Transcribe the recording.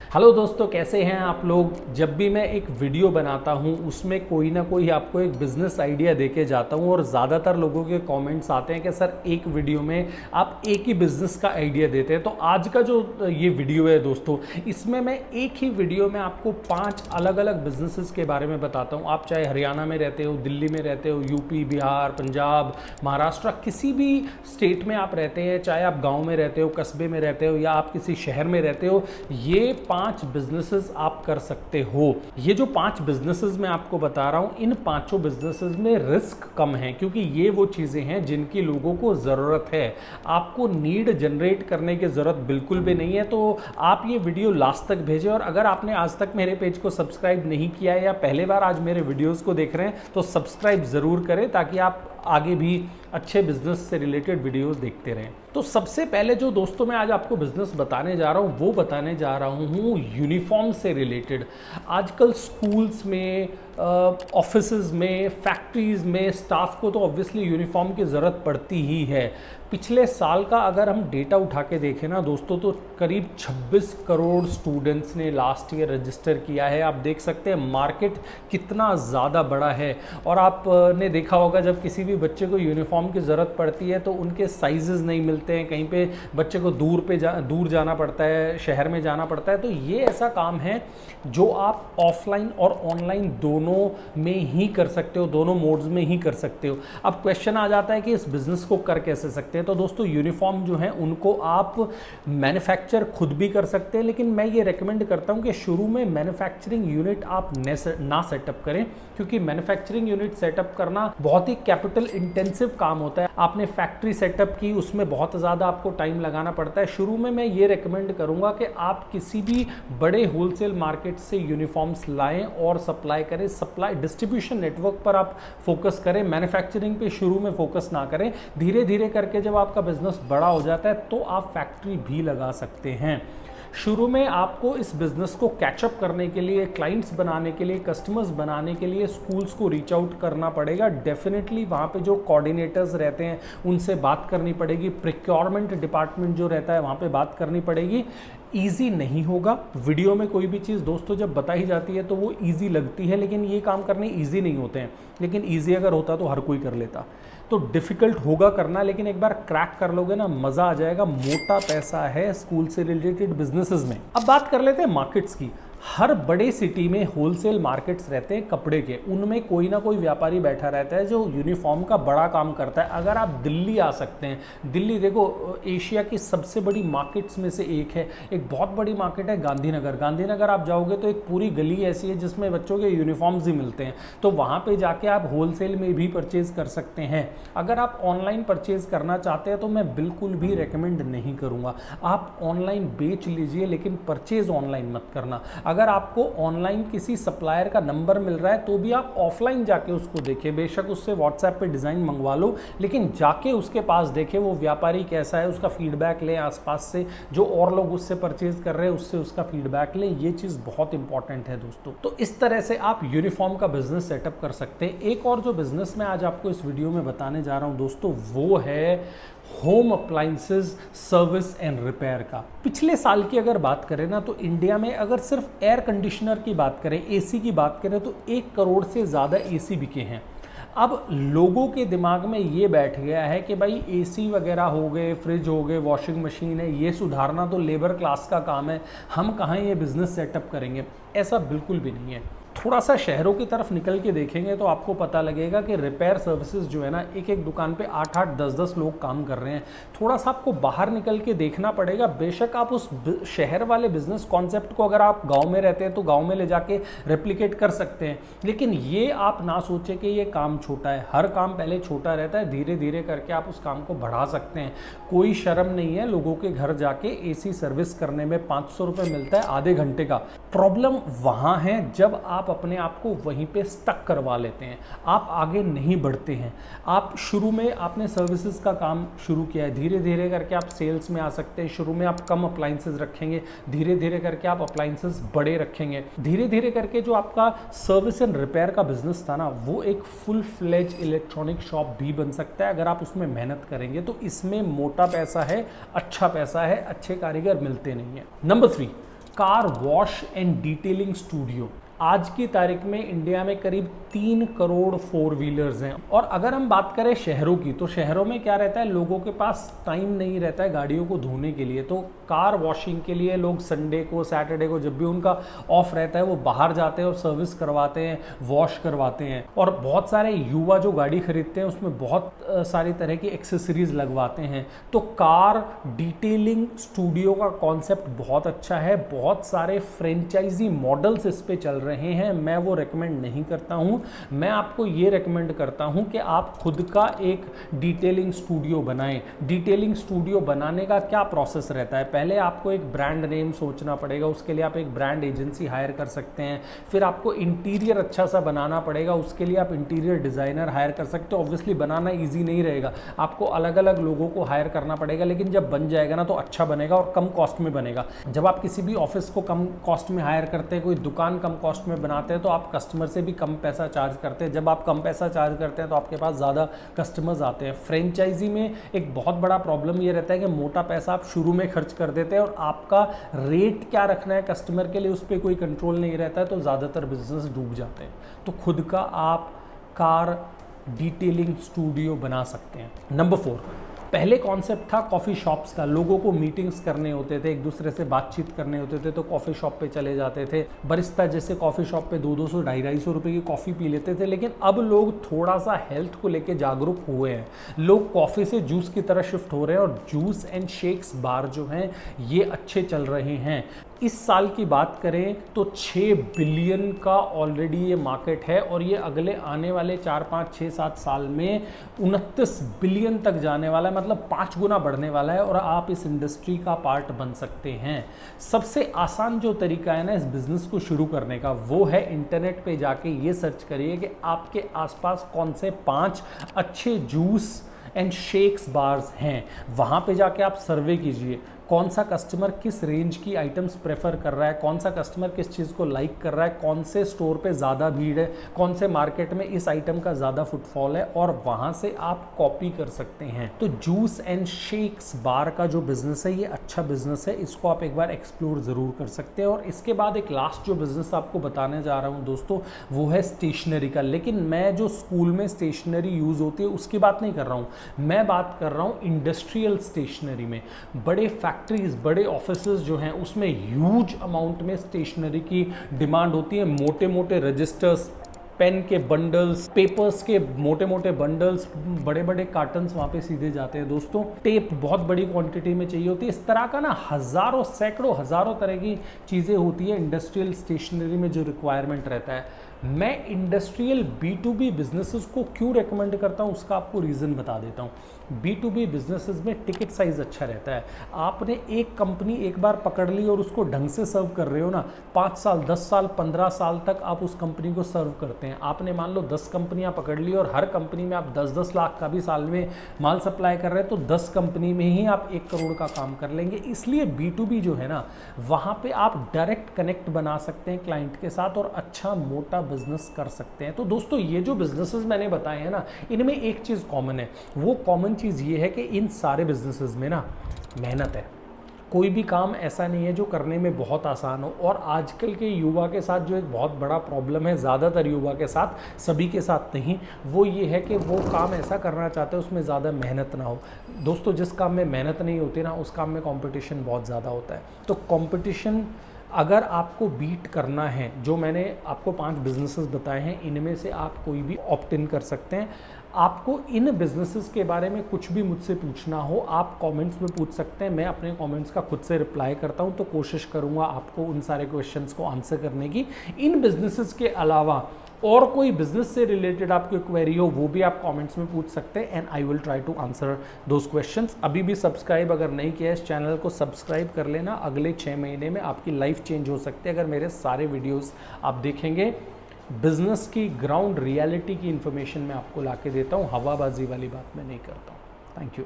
Hello दोस्तों, कैसे हैं आप लोग। जब भी मैं एक वीडियो बनाता हूं उसमें कोई ना कोई आपको एक बिजनेस आइडिया देके जाता हूं और ज़्यादातर लोगों के कमेंट्स आते हैं कि सर एक वीडियो में आप एक ही बिजनेस का आइडिया देते हैं। तो आज का जो ये वीडियो है दोस्तों, इसमें मैं एक ही वीडियो में आपको 5 अलग अलग बिजनेसेस के बारे में बताता हूँ। आप चाहे हरियाणा में रहते हो, दिल्ली में रहते हो, यूपी, बिहार, पंजाब, महाराष्ट्र, किसी भी स्टेट में आप रहते हैं, चाहे आप गाँव में रहते हो, कस्बे में रहते हो या आप किसी शहर में रहते हो, ये 5 बिजनेसेस आप कर सकते हो। ये जो 5 बिजनेसेस मैं आपको बता रहा हूं, इन पांचों बिजनेसेस में रिस्क कम है क्योंकि ये वो चीजें हैं जिनकी लोगों को जरूरत है। आपको नीड जनरेट करने की जरूरत बिल्कुल भी नहीं है। तो आप ये वीडियो लास्ट तक भेजें और अगर आपने आज तक मेरे पेज को सब्सक्राइब नहीं किया है या पहले बार आज मेरे वीडियोस को देख रहे हैं तो सब्सक्राइब जरूर करें ताकि आप आगे भी अच्छे बिजनेस से रिलेटेड वीडियोस देखते रहें। तो सबसे पहले जो दोस्तों मैं आज आपको बिजनेस बताने जा रहा हूँ वो बताने जा रहा हूँ यूनिफॉर्म से रिलेटेड। आजकल स्कूल्स में, ऑफिसेज में, फैक्ट्रीज में स्टाफ को तो ऑब्वियसली यूनिफॉर्म की ज़रूरत पड़ती ही है। पिछले साल का अगर हम डेटा उठा के देखें ना दोस्तों, तो करीब 26 करोड़ स्टूडेंट्स ने लास्ट ईयर रजिस्टर किया है। आप देख सकते हैं मार्केट कितना ज़्यादा बड़ा है। और आपने देखा होगा जब किसी भी बच्चे को यूनिफॉर्म की ज़रूरत पड़ती है तो उनके साइजेस नहीं मिलते हैं, कहीं पे बच्चे को दूर जाना पड़ता है, शहर में जाना पड़ता है। तो ये ऐसा काम है जो आप ऑफलाइन और ऑनलाइन दोनों में ही कर सकते हो, दोनों मोड्स में ही कर सकते हो। अब क्वेश्चन आ जाता है कि इस बिज़नेस को कर कैसे सकते हैं। तो दोस्तों यूनिफॉर्म जो है उनको आप मैन्युफैक्चर खुद भी कर सकते हैं, लेकिन मैं ये रेकमेंड करता हूं कि शुरू में मैन्युफैक्चरिंग यूनिट आप ना सेटअप करें क्योंकि मैन्युफैक्चरिंग यूनिट सेटअप करना बहुत ही कैपिटल इंटेंसिव काम होता है। आपने फैक्ट्री सेटअप की, उसमें बहुत ज़्यादा आपको टाइम लगाना पड़ता है। शुरू में मैं ये रेकमेंड करूंगा कि आप किसी भी बड़े होलसेल मार्केट से यूनिफॉर्म्स लाएं और सप्लाई करें। सप्लाई डिस्ट्रीब्यूशन नेटवर्क पर आप फोकस करें, मैन्युफैक्चरिंग पे शुरू में फोकस ना करें। धीरे धीरे करके जब आपका बिजनेस बड़ा हो जाता है तो आप फैक्ट्री भी लगा सकते हैं। शुरू में आपको इस बिज़नेस को कैचअप करने के लिए, क्लाइंट्स बनाने के लिए, कस्टमर्स बनाने के लिए स्कूल्स को रीच आउट करना पड़ेगा। डेफिनेटली वहाँ पे जो कोऑर्डिनेटर्स रहते हैं उनसे बात करनी पड़ेगी। प्रोक्योरमेंट डिपार्टमेंट जो रहता है वहाँ पे बात करनी पड़ेगी। ईजी नहीं होगा। वीडियो में कोई भी चीज़ दोस्तों जब बताई जाती है तो वो ईजी लगती है, लेकिन ये काम करने ईजी नहीं होते हैं। लेकिन ईजी अगर होता तो हर कोई कर लेता। तो डिफ़िकल्ट होगा करना, लेकिन एक बार क्रैक कर लोगे ना, मज़ा आ जाएगा। मोटा पैसा है स्कूल से रिलेटेड बिजनेसेस में। अब बात कर लेते हैं मार्केट्स की। हर बड़े सिटी में होलसेल मार्केट्स रहते हैं कपड़े के, उनमें कोई ना कोई व्यापारी बैठा रहता है जो यूनिफॉर्म का बड़ा काम करता है। अगर आप दिल्ली आ सकते हैं, दिल्ली देखो एशिया की सबसे बड़ी मार्केट्स में से एक है। एक बहुत बड़ी मार्केट है गांधीनगर। गांधीनगर आप जाओगे तो एक पूरी गली ऐसी है जिसमें बच्चों के यूनिफॉर्म्स ही मिलते हैं। तो वहाँ पर जाके आप होलसेल में भी परचेज़ कर सकते हैं। अगर आप ऑनलाइन परचेज़ करना चाहते हैं तो मैं बिल्कुल भी रिकमेंड नहीं करूँगा। आप ऑनलाइन बेच लीजिए लेकिन परचेज़ ऑनलाइन मत करना। अगर आपको ऑनलाइन किसी सप्लायर का नंबर मिल रहा है तो भी आप ऑफलाइन जाके उसको देखें। बेशक उससे व्हाट्सएप पे डिज़ाइन मंगवा लो, लेकिन जाके उसके पास देखें वो व्यापारी कैसा है, उसका फीडबैक लें। आसपास से जो और लोग उससे परचेज कर रहे हैं उससे उसका फीडबैक लें। ये चीज़ बहुत इंपॉर्टेंट है दोस्तों। तो इस तरह से आप यूनिफॉर्म का बिजनेस सेटअप कर सकते हैं। एक और जो बिजनेस मैं आज आपको इस वीडियो में बताने जा रहा हूँ दोस्तों, वो है home appliances service and repair का। पिछले साल की अगर बात करें ना तो इंडिया में अगर सिर्फ एयर कंडीशनर की बात करें, एसी की बात करें तो 1 करोड़ से ज़्यादा एसी बिके हैं। अब लोगों के दिमाग में ये बैठ गया है कि भाई एसी वगैरह हो गए, फ्रिज हो गए, वॉशिंग मशीन है, ये सुधारना तो लेबर क्लास का काम है, हम कहाँ ये बिज़नेस सेटअप करेंगे। ऐसा बिल्कुल भी नहीं है। थोड़ा सा शहरों की तरफ निकल के देखेंगे तो आपको पता लगेगा कि रिपेयर सर्विसेज जो है ना, एक एक दुकान पे 8-8, 10-10 लोग काम कर रहे हैं। थोड़ा सा आपको बाहर निकल के देखना पड़ेगा। बेशक आप उस शहर वाले बिजनेस कॉन्सेप्ट को अगर आप गांव में रहते हैं तो गांव में ले जाके रेप्लिकेट कर सकते हैं, लेकिन ये आप ना सोचें कि ये काम छोटा है। हर काम पहले छोटा रहता है, धीरे धीरे करके आप उस काम को बढ़ा सकते हैं। कोई शर्म नहीं है लोगों के घर जाके एसी सर्विस करने में। 500 रुपये मिलता है आधे घंटे का। प्रॉब्लम वहाँ है जब आप अपने आप को वहीं पे स्टक करवा लेते हैं, आप आगे नहीं बढ़ते हैं। आप शुरू में आपने सर्विसेज का काम शुरू किया है, धीरे धीरे करके आप सेल्स में आ सकते हैं। शुरू में आप कम अप्लाइंसेज रखेंगे, धीरे धीरे करके आप अप्लाइंसेज बड़े रखेंगे। धीरे धीरे करके जो आपका सर्विस एंड रिपेयर का बिजनेस था ना, वो एक फुल फ्लेज इलेक्ट्रॉनिक शॉप भी बन सकता है अगर आप उसमें मेहनत करेंगे। तो इसमें मोटा पैसा है, अच्छा पैसा है, अच्छे कारीगर मिलते नहीं है। Number 3, car wash and detailing studio. आज की तारीख में इंडिया में करीब 3 करोड़ 4 व्हीलर्स हैं। और अगर हम बात करें शहरों की, तो शहरों में क्या रहता है, लोगों के पास टाइम नहीं रहता है गाड़ियों को धोने के लिए। तो कार वॉशिंग के लिए लोग संडे को, सैटरडे को, जब भी उनका ऑफ रहता है, वो बाहर जाते हैं और सर्विस करवाते हैं, वॉश करवाते हैं। और बहुत सारे युवा जो गाड़ी खरीदते हैं उसमें बहुत सारी तरह की एक्सेसरीज लगवाते हैं। तो कार डिटेलिंग स्टूडियो का कॉन्सेप्ट बहुत अच्छा है। बहुत सारे फ्रेंचाइजी मॉडल्स इस पे चल रहे हैं। मैं वो रेकमेंड नहीं करता हूं। मैं आपको ये रेकमेंड करता हूं कि आप खुद का एक डिटेलिंग स्टूडियो बनाएं। डिटेलिंग स्टूडियो बनाने का क्या प्रोसेस रहता है, पहले आपको एक ब्रांड नेम सोचना पड़ेगा, उसके लिए आप एक ब्रांड एजेंसी हायर कर सकते हैं। फिर आपको इंटीरियर अच्छा सा बनाना पड़ेगा, उसके लिए आप इंटीरियर डिज़ाइनर हायर कर सकते हो। ऑब्वियसली बनाना ईजी नहीं रहेगा, आपको अलग अलग लोगों को हायर करना पड़ेगा, लेकिन जब बन जाएगा ना तो अच्छा बनेगा और कम कॉस्ट में बनेगा। जब आप किसी भी ऑफिस को कम कॉस्ट में हायर करते हैं, कोई दुकान कम कॉस्ट में बनाते हैं, तो आप कस्टमर से भी कम पैसा चार्ज करते हैं। जब आप कम पैसा चार्ज करते हैं तो आपके पास ज़्यादा कस्टमर्स आते हैं। फ्रेंचाइजी में एक बहुत बड़ा प्रॉब्लम ये रहता है कि मोटा पैसा आप शुरू में खर्च कर देते हैं और आपका रेट क्या रखना है कस्टमर के लिए उस पर कोई कंट्रोल नहीं रहता है, तो ज़्यादातर बिजनेस डूब जाते हैं। तो खुद का आप कार डिटेलिंग स्टूडियो बना सकते हैं। नंबर 4, पहले कॉन्सेप्ट था कॉफ़ी शॉप्स का। लोगों को मीटिंग्स करने होते थे, एक दूसरे से बातचीत करने होते थे, तो कॉफ़ी शॉप पे चले जाते थे। बरिस्ता जैसे कॉफ़ी शॉप पे 200-200, 250-250 रुपये की कॉफ़ी पी लेते थे। लेकिन अब लोग थोड़ा सा हेल्थ को लेके जागरूक हुए हैं। लोग कॉफ़ी से जूस की तरह शिफ्ट हो रहे हैं और जूस एंड शेक्स बार जो हैं ये अच्छे चल रहे हैं। इस साल की बात करें तो 6 बिलियन का ऑलरेडी ये मार्केट है और ये अगले आने वाले 4, 5, 6, 7 साल में 29 बिलियन तक जाने वाला है, मतलब 5 गुना बढ़ने वाला है और आप इस इंडस्ट्री का पार्ट बन सकते हैं। सबसे आसान जो तरीका है ना इस बिजनेस को शुरू करने का, वो है इंटरनेट पे जाके ये सर्च करिए कि आपके आसपास कौन से 5 अच्छे जूस एंड शेक्स बार्स हैं। वहाँ पे जाके आप सर्वे कीजिए, कौन सा कस्टमर किस रेंज की आइटम्स प्रेफर कर रहा है, कौन सा कस्टमर किस चीज़ को लाइक कर रहा है, कौन से स्टोर पे ज़्यादा भीड़ है, कौन से मार्केट में इस आइटम का ज़्यादा फुटफॉल है, और वहाँ से आप कॉपी कर सकते हैं। तो जूस एंड शेक्स बार का जो बिज़नेस है ये अच्छा बिज़नेस है, इसको आप एक बार एक्सप्लोर ज़रूर कर सकते हैं। और इसके बाद एक लास्ट जो बिज़नेस आपको बताने जा रहा हूँ दोस्तों, वो है स्टेशनरी का। लेकिन मैं जो स्कूल में स्टेशनरी यूज़ होती है उसकी बात नहीं कर रहा हूँ, मैं बात कर रहा हूँ इंडस्ट्रियल स्टेशनरी में। बड़े फैक्ट्रीज, बड़े ऑफिसेज जो हैं उसमें ह्यूज अमाउंट में स्टेशनरी की डिमांड होती है। मोटे मोटे रजिस्टर्स, पेन के बंडल्स, पेपर्स के मोटे मोटे बंडल्स, बड़े बड़े कार्टन्स वहाँ पे सीधे जाते हैं दोस्तों। टेप बहुत बड़ी क्वांटिटी में चाहिए होती है। इस तरह का ना हज़ारों, सैकड़ों, हज़ारों तरह की चीज़ें होती है इंडस्ट्रियल स्टेशनरी में जो रिक्वायरमेंट रहता है। मैं इंडस्ट्रियल B2B बिजनेसेस को क्यों रेकमेंड करता हूँ उसका आपको रीज़न बता देता हूँ। B2B बिजनेसेस में टिकट साइज़ अच्छा रहता है। आपने एक कंपनी एक बार पकड़ ली और उसको ढंग से सर्व कर रहे हो ना, 5 साल, 10 साल, 15 साल तक आप उस कंपनी को सर्व करते हैं। आपने मान लो 10 कंपनियां पकड़ ली और हर कंपनी में आप 10-10 लाख का भी साल में माल सप्लाई कर रहे हैं, तो 10 कंपनी में ही आप 1 करोड़ का काम कर लेंगे। इसलिए B2B जो है ना, वहाँ पे आप डायरेक्ट कनेक्ट बना सकते हैं क्लाइंट के साथ और अच्छा मोटा बिजनेस कर सकते हैं। तो दोस्तों ये जो बिजनेसेस मैंने बताए हैं ना, इनमें एक चीज़ कॉमन है। वो कॉमन चीज़ ये है कि इन सारे बिजनेसेस में ना मेहनत है। कोई भी काम ऐसा नहीं है जो करने में बहुत आसान हो। और आजकल के युवा के साथ जो एक बहुत बड़ा प्रॉब्लम है, ज़्यादातर युवा के साथ, सभी के साथ नहीं, वो ये है कि वो काम ऐसा करना चाहते हैं उसमें ज़्यादा मेहनत ना हो। दोस्तों जिस काम में मेहनत नहीं होती ना, उस काम में कंपटीशन बहुत ज़्यादा होता है। तो कंपटीशन अगर आपको बीट करना है, जो मैंने आपको 5 बिजनेसेस बताए हैं, इनमें से आप कोई भी ऑप्ट इन कर सकते हैं। आपको इन बिजनेसेस के बारे में कुछ भी मुझसे पूछना हो, आप कमेंट्स में पूछ सकते हैं। मैं अपने कमेंट्स का खुद से रिप्लाई करता हूं, तो कोशिश करूंगा आपको उन सारे क्वेश्चंस को आंसर करने की। इन बिजनेसेस के अलावा और कोई बिजनेस से रिलेटेड आपकी क्वेरी हो, वो भी आप कमेंट्स में पूछ सकते हैं, and I will try to answer those questions. अभी भी सब्सक्राइब अगर नहीं किया है इस चैनल को, सब्सक्राइब कर लेना। अगले 6 महीने में आपकी लाइफ चेंज हो सकती है अगर मेरे सारे वीडियोस आप देखेंगे। बिजनेस की ग्राउंड रियलिटी की इन्फॉर्मेशन मैं आपको ला के देता हूँ, हवाबाजी वाली बात मैं नहीं करता हूँ। Thank you.